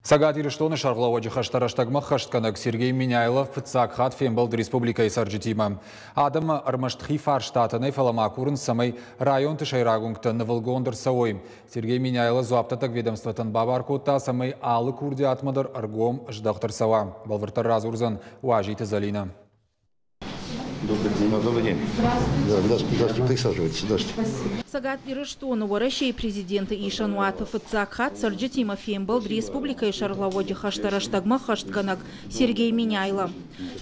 Сагат Ириштоны шарглауаджи хаштараштагма хаштканак Сергей Миняйлов Цакхат Фембалд Республика Исарджитима. Адам Армаштхи Фарштатаны Фаламакурын самай район Тышайрагунгтан Волгондыр Сауой. Сергей Миняйлов зуаптатак ведомствотан Бабаркота самай алы курди атмадар аргом ждахтар Сава. Балвартар Разурзан Уажита Залина. Добрый день. Добрый день. Здравствуйте, присаживайтесь. Здравствуйте. Сагат Ириштоны России президента Ишануатов Цакхат Сарджитима Фембалд Республика Ишарлаводи Хаштараштагма Хаштканак Сергей Миняйлов.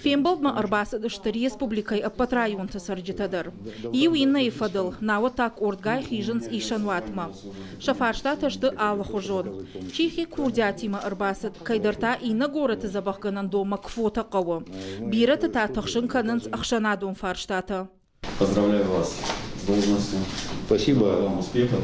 Фембалдма Арбасадышта Республикой Апатрайонта Сарджитадар. Иуинна и Фадл Наватак Ордгай Хижинс Ишануатма. Шафарштаташты Аллахужон. Чихи Курдятима Арбасад Кайдарта и на город Забахганан дома Кфота Каво. Бирата Татахшин Кананс Ахшанадум Фарштата. Поздравляю вас с должностью. Спасибо. Вам успехов.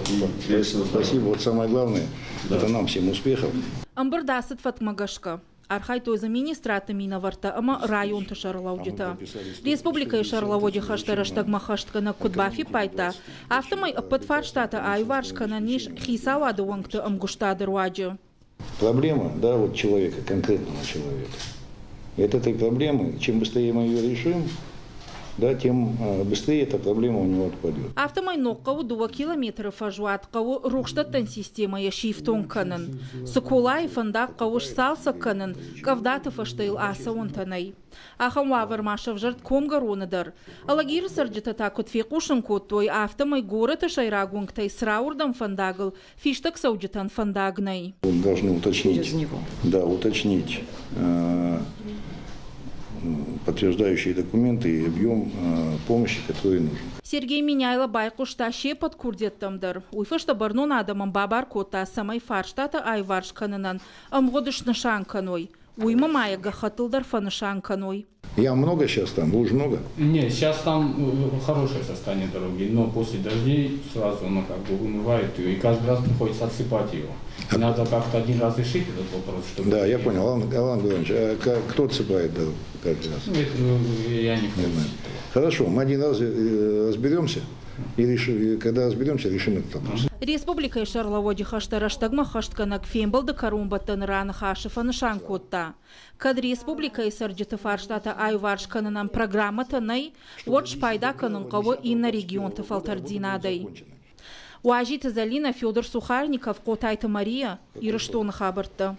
Спасибо. Вот самое главное, это нам всем успехов. Амбардасет Фатмагашка. Архайто заминистрата Минаварта, ама район Ташарлаудита. Республика Ишарлаводи Хаштараштагма Хашткана Кудбафи Пайта. Автомай Апатфарштата Айваршкана Ниш Хисавада Уангта Амгуштадерваджи. Проблема, да, вот человека, конкретного человека. И от этой проблемы, чем быстрее мы ее решим, да, тем быстрее эта проблема у него отпадет. Автомай ноккау 2 километра фажуаткау рухштаттан система яшифтон канан. Соколай фандак кауш салса канан, кавдата фаштайл аса онтанай. Ахам вавармашев жарт комгаронадар. Алагир сарджитата котфекушан коттой автомай гората шайрагунгтай сраурдам фандагл, фиштак сауджитан фандагнай. Должны уточнить, да, уточнить подтверждающие документы и объем помощи, который нужен. Сергей Миняйлов байкушта шепот курдеттамдар. Уйфашта барнон адамам бабаркота самай фарштата айваршкананан амгодышна шанканой. Уйма майга хатылдар фаншанканой. Я много сейчас там, луж много? Нет, сейчас там хорошее состояние дороги, но после дождей сразу оно как бы вымывает ее, и каждый раз приходится отсыпать его. Надо как-то один раз решить этот вопрос, чтобы... Да, я понял. Алан Гулянович, а кто отсыпает каждый раз? Я не знаю. Хорошо, мы один раз разберемся, и когда разберемся, решим этот вопрос. Республика Ишарлаводи Хаштараштагма Хаштканак Фембалда Карумбаттан Ран Хашифан Шанкотта. Кад Республика Исарджита Фарштата Айваршкананам программата най вот шпайда канункаво и на регион Тафалтардинадай. Уажита Залина Федор Сухарников Котайта Мария Ириштон Хабарта.